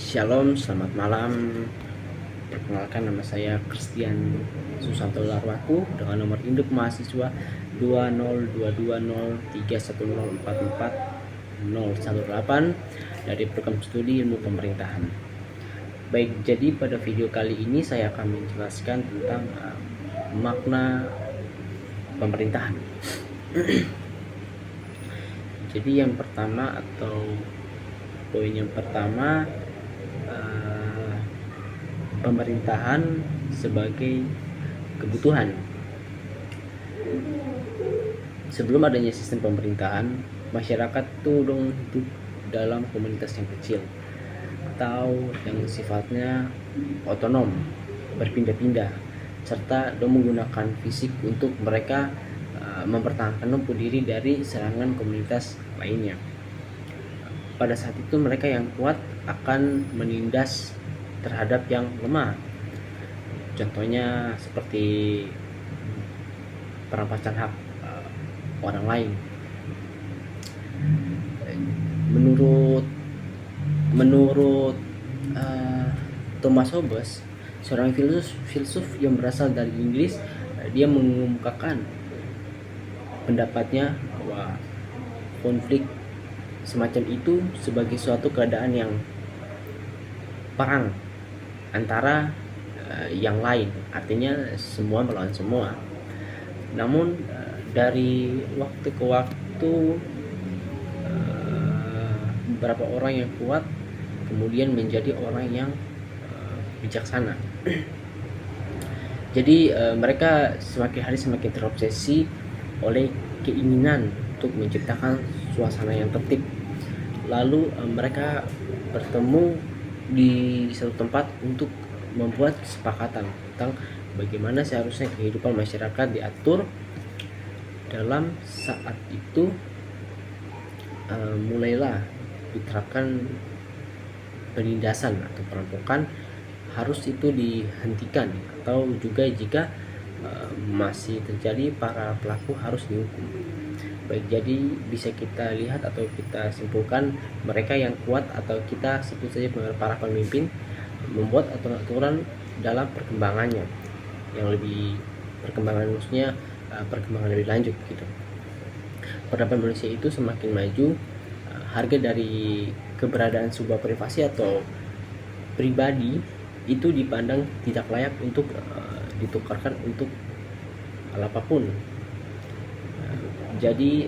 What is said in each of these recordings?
Shalom, selamat malam. Perkenalkan, nama saya Christian Susanto Larwaku dengan nomor induk mahasiswa 2022031044018 dari program studi ilmu pemerintahan. Baik, jadi pada video kali ini saya akan menjelaskan tentang makna pemerintahan. Jadi yang pertama atau poin yang pertama, pemerintahan sebagai kebutuhan. Sebelum adanya sistem pemerintahan, masyarakat tuh dong hidup dalam komunitas yang kecil atau yang sifatnya otonom, berpindah-pindah, serta dong menggunakan fisik untuk mereka mempertahankan diri dari serangan komunitas lainnya. Pada saat itu mereka yang kuat akan menindas terhadap yang lemah. Contohnya seperti perampasan hak orang lain. Menurut Thomas Hobbes, seorang filsuf yang berasal dari Inggris, dia mengemukakan pendapatnya bahwa konflik semacam itu sebagai suatu keadaan yang perang antara yang lain, artinya semua melawan semua. Namun dari waktu ke waktu beberapa orang yang kuat kemudian menjadi orang yang bijaksana. Jadi mereka semakin hari semakin terobsesi oleh keinginan untuk menciptakan suasana yang tertib. Lalu mereka bertemu di satu tempat untuk membuat kesepakatan tentang bagaimana seharusnya kehidupan masyarakat diatur. Dalam saat itu mulailah diterapkan penindasan atau perampokan, harus itu dihentikan, atau juga jika masih terjadi para pelaku harus dihukum. Baik, jadi bisa kita lihat atau kita simpulkan, mereka yang kuat atau kita sebut saja para pemimpin membuat aturan-aturan dalam perkembangannya yang lebih maksudnya perkembangan lebih lanjut gitu. Peradaban manusia itu semakin maju, harga dari keberadaan sebuah privasi atau pribadi itu dipandang tidak layak untuk ditukarkan untuk hal apapun. Jadi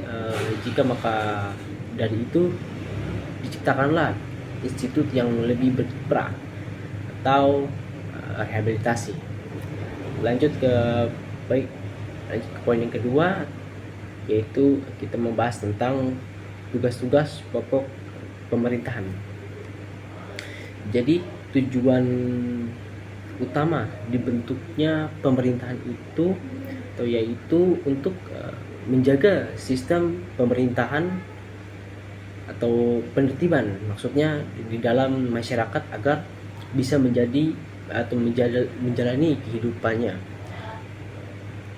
jika maka dari itu diciptakanlah institut yang lebih berperan atau rehabilitasi. Lanjut ke poin yang kedua, yaitu kita membahas tentang tugas-tugas pokok pemerintahan. Jadi tujuan utama dibentuknya pemerintahan itu yaitu untuk menjaga sistem pemerintahan atau penertiban, maksudnya di dalam masyarakat agar bisa menjadi atau menjalani kehidupannya.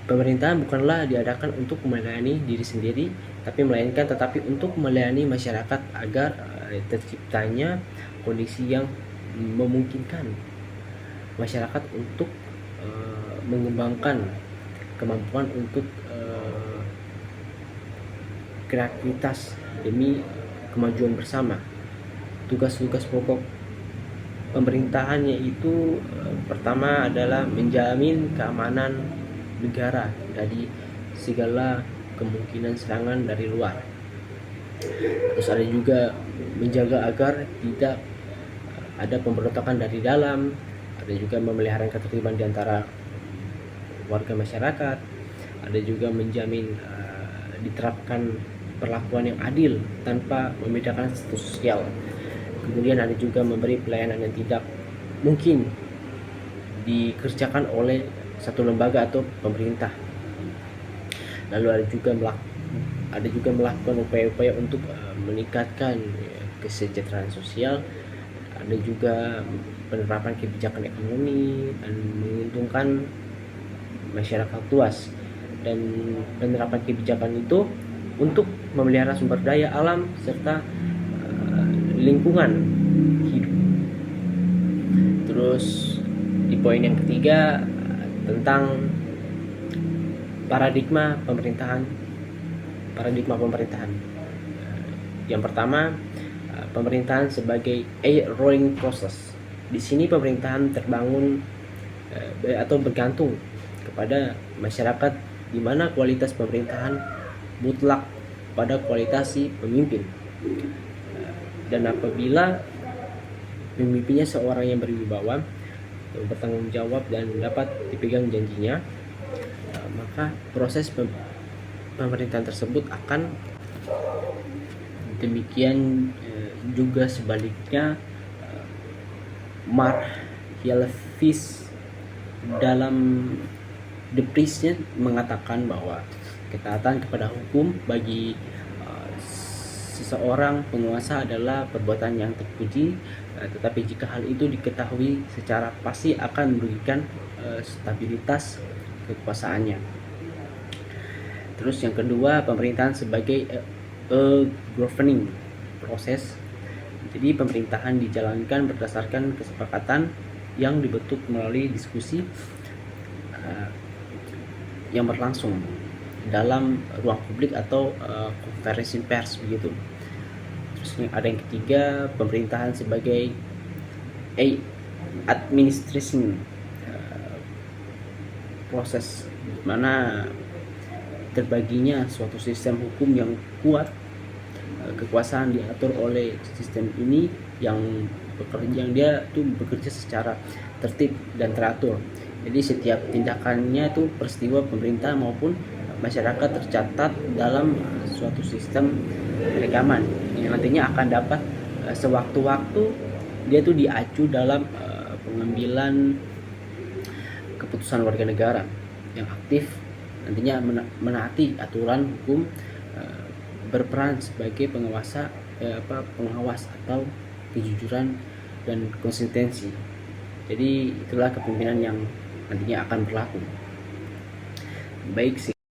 Pemerintahan bukanlah diadakan untuk melayani diri sendiri, tapi melainkan tetapi untuk melayani masyarakat agar terciptanya kondisi yang memungkinkan masyarakat untuk mengembangkan kemampuan untuk kreativitas demi kemajuan bersama. Tugas-tugas pokok pemerintahannya itu pertama adalah menjamin keamanan negara dari segala kemungkinan serangan dari luar. Terus ada juga menjaga agar tidak ada pemberontakan dari dalam, ada juga memelihara ketertiban di antara warga masyarakat, ada juga menjamin diterapkan perlakuan yang adil tanpa membedakan status sosial. Kemudian ada juga memberi pelayanan yang tidak mungkin dikerjakan oleh satu lembaga atau pemerintah. Lalu ada juga melakukan upaya-upaya untuk meningkatkan kesejahteraan sosial. Ada juga penerapan kebijakan ekonomi dan menguntungkan masyarakat luas, dan penerapan kebijakan itu untuk memelihara sumber daya alam serta lingkungan hidup. Terus di poin yang ketiga tentang paradigma pemerintahan. Yang pertama, pemerintahan sebagai a rolling process. Di sini pemerintahan terbangun atau bergantung kepada masyarakat, di mana kualitas pemerintahan mutlak pada kualitas si pemimpin. Dan apabila pemimpinnya seorang yang berwibawa, bertanggung jawab dan dapat dipegang janjinya, maka proses pemerintahan tersebut akan demikian. Juga sebaliknya, Mark Yelvis dalam The Priest-nya mengatakan bahwa ketaatan kepada hukum bagi seseorang penguasa adalah perbuatan yang terpuji, tetapi jika hal itu diketahui secara pasti akan merugikan stabilitas kekuasaannya. Terus yang kedua, pemerintahan sebagai governing proses. Jadi pemerintahan dijalankan berdasarkan kesepakatan yang dibentuk melalui diskusi yang berlangsung dalam ruang publik atau konferensi pers begitu. Terus ada yang ketiga, pemerintahan sebagai administration proses, mana terbaginya suatu sistem hukum yang kuat. Kekuasaan diatur oleh sistem ini yang dia tuh bekerja secara tertib dan teratur. Jadi setiap tindakannya tuh peristiwa pemerintah maupun masyarakat tercatat dalam suatu sistem rekaman yang nantinya akan dapat sewaktu-waktu dia tuh diacu dalam pengambilan keputusan warga negara yang aktif nantinya menaati aturan hukum, berperan sebagai pengawas atau kejujuran dan konsistensi. Jadi itulah kepemimpinan yang nantinya akan berlaku. Baik sih.